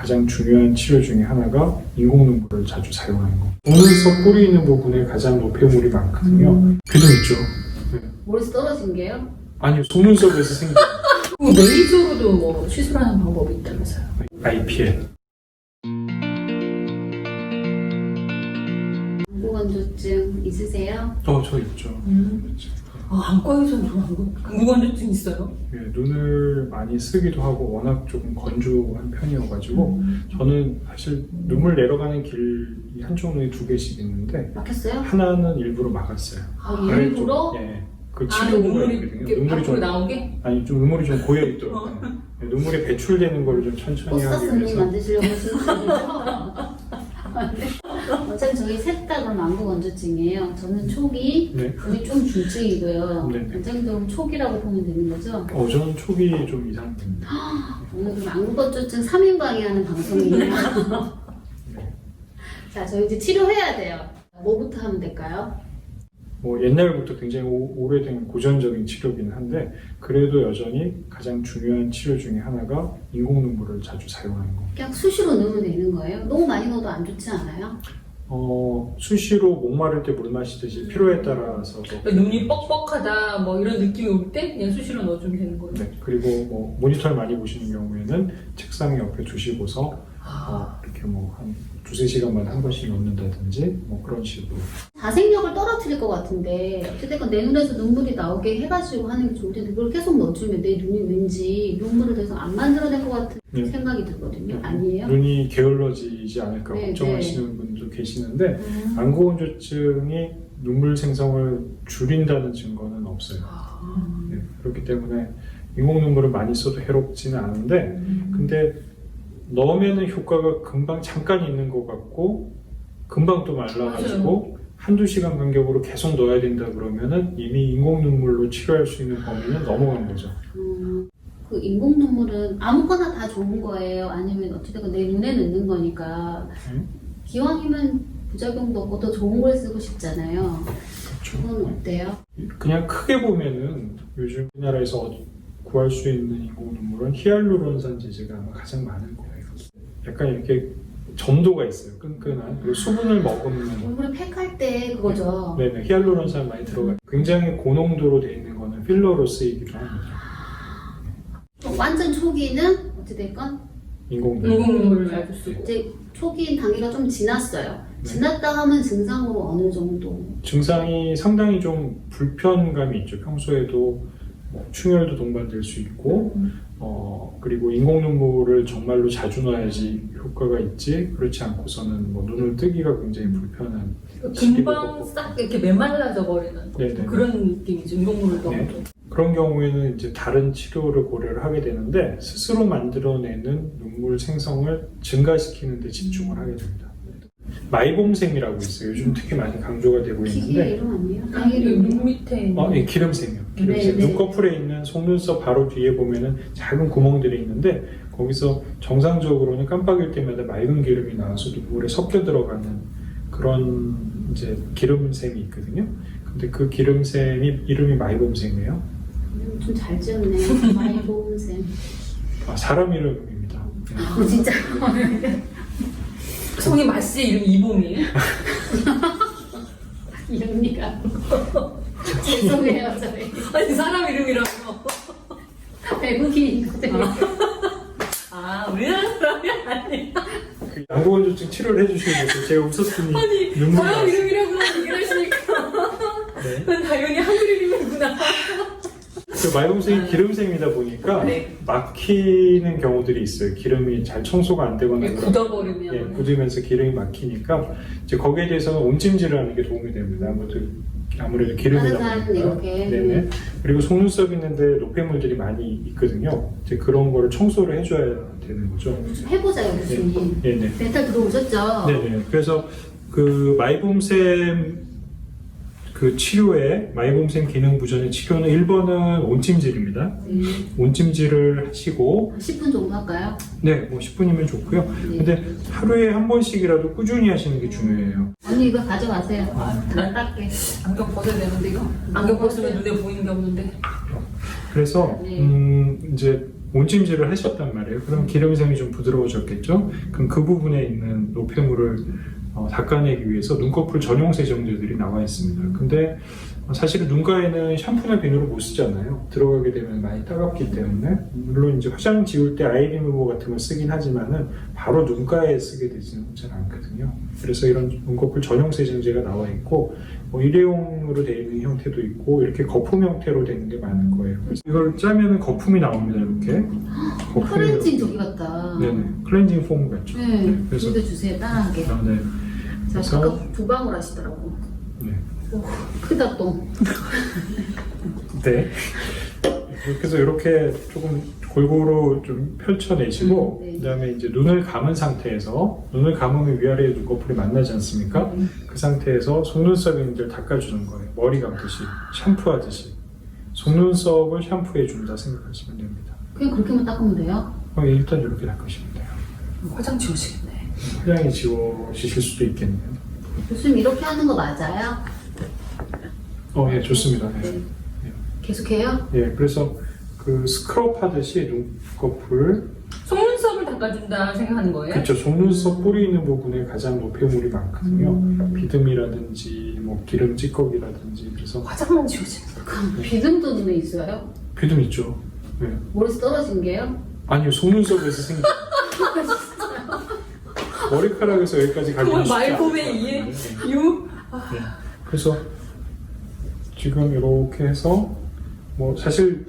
가장 중요한 치료 중에 하나가 인공눈물을 자주 사용하는 거. 속눈썹 뿌리 있는 부분에 가장 노폐물이 많거든요. 그죠 있죠? 네. 머리에서 떨어진 게요? 아니요, 속눈썹에서 생긴 레이저로도 뭐 시술하는 방법이 있다면서요? IPL. 안구건조증 있으세요? 저 있죠. 안과에서는 안구건조증 있어요? 예, 눈을 많이 쓰기도 하고 워낙 조금 건조한 편이어가지고 저는 사실 눈물 내려가는 길이 한쪽 눈이 2개씩 있는데 막혔어요? 하나는 일부러 막았어요. 일부러? 예, 그 치료가 있거든요. 눈물이 좀 나온 게? 아니 좀 눈물이 좀 고여 있더라고요. 예, 눈물이 배출되는 걸 좀 천천히 하기 포스터스님 위해서. 만드시려고 하시는 거 아니죠? 어차피 저희 셋 다 그럼 안구건조증이에요. 저는 초기, 네. 우리 좀 중증이고요. 네네. 원장님도 초기라고 보면 되는 거죠? 저는 초기 좀 이상입니다. 오늘 그럼 안구건조증 3인방이 하는 방송이에요. 네. 자, 저희 이제 치료해야 돼요. 뭐부터 하면 될까요? 옛날부터 굉장히 오래된 고전적인 치료긴 한데 그래도 여전히 가장 중요한 치료 중에 하나가 인공눈물을 자주 사용하는 거. 그냥 수시로 넣으면 되는 거예요? 너무 많이 넣어도 안 좋지 않아요? 수시로 목마를 때 물 마시듯이 필요에 따라서 눈이 뻑뻑하다 뭐 이런 느낌이 올 때 그냥 수시로 넣어주면 되는 거예요? 네, 그리고 모니터를 많이 보시는 경우에는 책상 옆에 두시고서 이렇게 한 2-3시간마다 한 번씩 넣는다든지 그런 식으로. 자생력을 떨어뜨릴 것 같은데 어쨌든 내 눈에서 눈물이 나오게 해가지고 하는 게 좋을 텐데 그걸 계속 넣어주면 내 눈이 왠지 눈물을 계속 안 만들어낼 것 같은 네. 생각이 들거든요. 아니에요? 눈이 게을러지지 않을까 네, 걱정하시는 분도 계시는데 안구건조증이 눈물 생성을 줄인다는 증거는 없어요. 네, 그렇기 때문에 인공눈물을 많이 써도 해롭지는 않은데 근데 넣으면은 효과가 금방 잠깐 있는 것 같고 금방 또 말라가지고 한두 시간 간격으로 계속 넣어야 된다 그러면은 이미 인공눈물로 치료할 수 있는 범위는 넘어간 거죠. 그 인공눈물은 아무거나 다 좋은 거예요? 아니면 어쨌든 내 눈에 넣는 거니까 기왕이면 부작용도 없고 더 좋은 걸 쓰고 싶잖아요. 그렇죠. 그건 어때요? 그냥 크게 보면은 요즘 우리나라에서 구할 수 있는 인공눈물은 히알루론산 제제가 아마 가장 많을 거예요. 약간 이렇게 점도가 있어요. 끈끈한. 그리고 수분을 먹으면 얼굴에 팩할 때 그거죠? 네네, 히알루론산 많이 들어가요. 굉장히 고농도로 되어 있는 거는 필러로 쓰이기도 합니다. 완전 초기는 어찌됐건 인공눈물. 자주 쓰고 이제 초기 단계가 좀 지났어요. 네. 지났다 하면 증상으로 어느 정도? 증상이 상당히 좀 불편감이 있죠. 평소에도 충혈도 동반될 수 있고 그리고 인공눈물을 정말로 자주 넣어야지 효과가 있지 그렇지 않고서는 눈을 뜨기가 굉장히 불편한 금방 싹 이렇게 메말라져 버리는 네네. 그런 느낌이죠. 인공물을 넣어도. 네. 그런 경우에는 이제 다른 치료를 고려를 하게 되는데 스스로 만들어내는 눈물 생성을 증가시키는 데 집중을 하게 됩니다. 마이봄샘이라고 있어요. 요즘 특히 많이 강조가 되고 기계 있는데 이름 아니에요? 눈 밑에 있는 예, 기름샘이요. 기름샘. 네. 눈꺼풀에 있는 속눈썹 바로 뒤에 보면은 작은 구멍들이 있는데 거기서 정상적으로는 깜빡일 때마다 맑은 기름이 나와서 눈물에 섞여 들어가는 그런 이제 기름샘이 있거든요. 근데 그 기름샘이 이름이 마이봄샘이에요. 좀 잘 지었네. 마이봄샘. 사람 이름입니다. 네. 진짜. 성이 마씨 이름 이봄이에요? 이언니가. 죄송해요, 저희. 아니 사람 이름이라고. 외국인이거든요. 우리나라 사람이 아니야. 안구건조증 치료를 해주시면서 제가 웃었더니 아니 눈물이 사람 났어요. 이름이라고 얘기를 하시니까 네. 난 당연히 한글 이름이구나. 그 마이봄샘이 기름샘이다 보니까 네. 막히는 경우들이 있어요. 기름이 잘 청소가 안 되거나 굳어버리면. 예, 굳으면서 기름이 막히니까 이제 거기에 대해서는 온찜질을 하는 게 도움이 됩니다. 아무래도 기름이 따뜻한 나오니까. 이렇게. 네네. 그리고 속눈썹 있는데 노폐물들이 많이 있거든요. 이제 그런 거를 청소를 해줘야 되는 거죠. 좀 해보자요, 교수님. 네네. 멘탈 들어오셨죠? 네네. 그래서 그 마이봄샘 그 치료에 마이봄샘 기능 부전의 치료는 1번은 온찜질입니다. 온찜질을 하시고 10분 정도 할까요? 네, 10분이면 좋고요. 네. 근데 하루에 한 번씩이라도 꾸준히 하시는 게 중요해요. 언니 이거 가져가세요. 난 닦게. 안경 벗어야 되는데 이거? 안경 벗으면 눈에 보이는 게 없는데. 그래서 네. 이제 온찜질을 하셨단 말이에요. 그럼 기름샘이 좀 부드러워졌겠죠? 그럼 그 부분에 있는 노폐물을 닦아내기 위해서 눈꺼풀 전용 세정제들이 나와 있습니다. 근데 사실은 눈가에는 샴푸나 비누를 못 쓰잖아요. 들어가게 되면 많이 따갑기 때문에. 물론 이제 화장 지울 때 아이 리무버 같은 걸 쓰긴 하지만은 바로 눈가에 쓰게 되지는 잘 않거든요. 그래서 이런 눈꺼풀 전용 세정제가 나와 있고 일회용으로 되어 있는 형태도 있고 이렇게 거품 형태로 되는 게 많을 거예요. 그래서 이걸 짜면은 거품이 나옵니다. 이렇게. 클렌징 저기 같다. 네네. 클렌징 폼 같죠. 네. 그래서 저도 주세요. 따라하게. 아, 네. 자, 그래서- 아까 2방울 하시더라고. 네. 오, 크다 똥. 네. 그렇게 해서 이렇게 조금 골고루 좀 펼쳐내시고 네. 그다음에 이제 눈을 감은 상태에서 눈을 감으면 위아래 눈꺼풀이 만나지 않습니까? 그 상태에서 속눈썹을 닦아주는 거예요. 머리 감듯이 샴푸하듯이 속눈썹을 샴푸해 준다 생각하시면 됩니다. 그냥 그렇게만 닦으면 돼요? 일단 이렇게 닦으시면 돼요. 화장 지우시겠네. 화장이 지워지실 수도 있겠네요. 교수님 이렇게 하는 거 맞아요? 예, 좋습니다. 네. 네. 계속해요? 예, 그래서 그 스크럽 하듯이 눈꺼풀 속눈썹을 닦아준다 생각하는 거예요? 그렇죠. 속눈썹 뿌리 있는 부분에 가장 노폐물이 많거든요. 비듬이라든지 뭐 기름 찌꺼기라든지 그래서 화장만 지우시는 거. 그럼 비듬도 눈에 있어요? 비듬 있죠. 네. 머리에서 떨어진 게요? 아니요, 속눈썹에서 생긴 머리카락에서 여기까지 가기 그건 쉽지 않아요. 말콤의 이해? 네. 유? 네. 그래서 지금 이렇게 해서 뭐 사실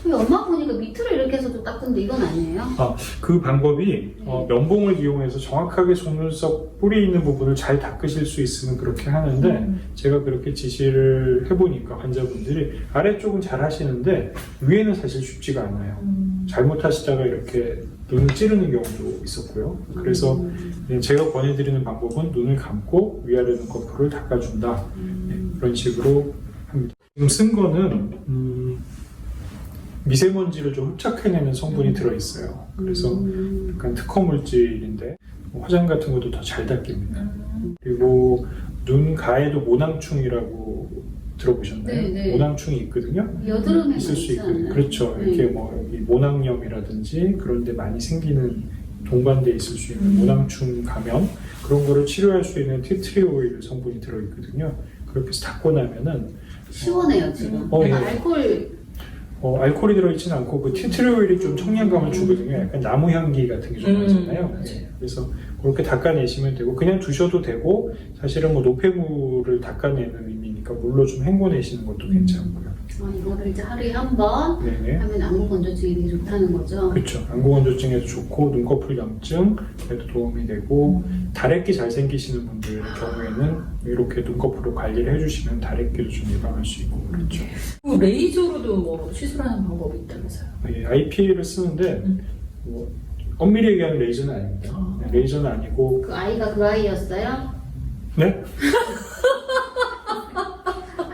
저희 엄마 보니까 밑으로 이렇게 해서도 닦는데 이건 아니에요? 그 방법이 면봉을 이용해서 정확하게 속눈썹 뿌리 있는 부분을 잘 닦으실 수 있으면 그렇게 하는데 제가 그렇게 지시를 해보니까 환자분들이 아래쪽은 잘 하시는데 위에는 사실 쉽지가 않아요. 잘못하시다가 이렇게 눈을 찌르는 경우도 있었고요. 그래서 제가 권해드리는 방법은 눈을 감고 위아래 눈꺼풀을 닦아준다. 그런 식으로 합니다. 지금 쓴 거는 미세먼지를 좀 흡착해내는 성분이 들어있어요. 그래서 약간 특허 물질인데 화장 같은 것도 더 잘 닦입니다. 그리고 눈 가에도 모낭충이라고 들어보셨나요? 네, 네. 모낭충이 있거든요. 여드름에 있을 수 있지 있거든요. 않나요? 그렇죠. 네. 이렇게 뭐 여기 모낭염이라든지 그런 데 많이 생기는 동반돼 있을 수 있는 모낭충 감염 그런 거를 치료할 수 있는 티트리 오일 성분이 들어있거든요. 그렇게 해서 닦고 나면은 시원해요 지금. 예. 알코올 알코올이 들어있지는 않고 그 티트리 오일이 좀 청량감을 주거든요. 약간 나무 향기 같은 게 좀 나잖아요. 맞아요. 그래서 그렇게 닦아내시면 되고 그냥 두셔도 되고 사실은 뭐 노폐물을 닦아내는 의미니까 물로 좀 헹궈내시는 것도 괜찮고요. 이거를 이제 하루에 한 번 네네. 하면 안구 건조증이 되게 좋다는 거죠. 그렇죠. 안구건조증에도 좋고 눈꺼풀 염증에도 도움이 되고 다래끼 잘 생기시는 분들 경우에는 이렇게 눈꺼풀을 관리를 해주시면 다래끼도 좀 예방할 수 있고 그렇죠. 그 레이저로도 뭐 시술하는 방법이 있다면서요? IPL을 쓰는데 뭐 엄밀히 얘기하면 레이저는 아닙니다. 네, 레이저는 아니고 그 아이가 그 아이였어요? 네?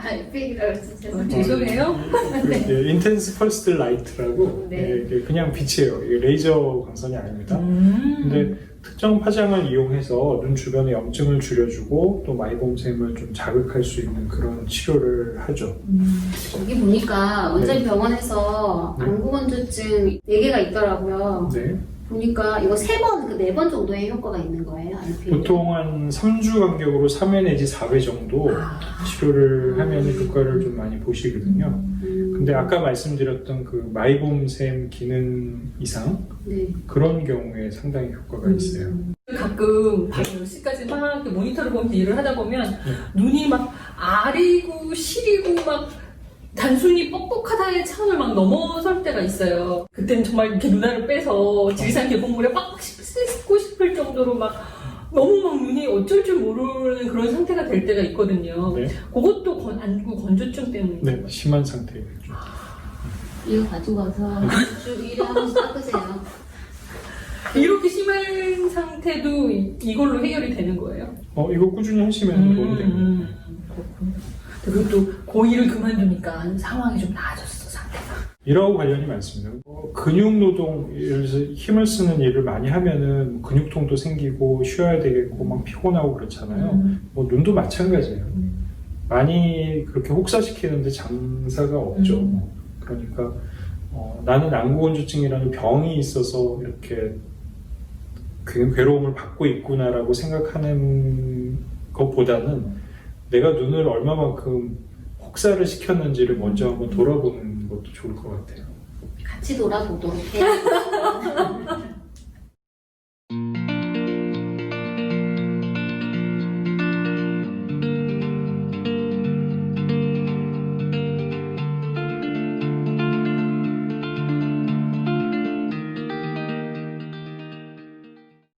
알필이라고 했어요. 죄송해요. 인텐스 펄스 라이트라고 네. 이게 그냥 빛이에요. 이게 레이저 광선이 아닙니다. 근데 특정 파장을 이용해서 눈 주변의 염증을 줄여주고 또 마이봄샘을 좀 자극할 수 있는 그런 치료를 하죠. 여기 보니까 원장님 병원에서 네. 안구 건조증 4개가 있더라고요. 네. 보니까 이거 3번, 4번 정도의 효과가 있는 거예요, 알필. 보통 한 3주 간격으로 3회 내지 4회 정도 치료를 하면 효과를 좀 많이 보시거든요. 근데 아까 말씀드렸던 그 마이봄샘 기능 이상 네. 그런 경우에 상당히 효과가 있어요. 가끔 밤 10시까지 막 이렇게 모니터를 보면서 일을 하다 보면 눈이 막 아리고 시리고 막 단순히 뻑뻑하다의 차원을 막 넘어설 때가 있어요. 그때는 정말 이렇게 눈알을 빼서 지리산 계곡물에 막 씻고 싶을 정도로 막 너무 막 눈이 어쩔 줄 모르는 그런 상태가 될 때가 있거든요. 네. 그것도 안구 건조증 때문에. 네, 심한 상태겠죠. 이거 가지고 가서 주 1회 한 번씩 닦으세요. 이렇게 심한 상태도 이걸로 해결이 되는 거예요. 이거 꾸준히 하시면 도움이 됩니다. 그렇군요. 그리고 또 고1을 그만두니까 상황이 좀 나아졌어, 상태가. 일하고 관련이 많습니다. 근육 노동, 예를 들어서 힘을 쓰는 일을 많이 하면은 근육통도 생기고 쉬어야 되겠고 막 피곤하고 그렇잖아요. 뭐 눈도 마찬가지예요. 많이 그렇게 혹사시키는데 장사가 없죠. 그러니까 나는 안구건조증이라는 병이 있어서 이렇게 괴로움을 받고 있구나라고 생각하는 것보다는 내가 눈을 얼마만큼 혹사를 시켰는지를 먼저 한번 돌아보는 것도 좋을 것 같아요. 같이 돌아보도록 해요.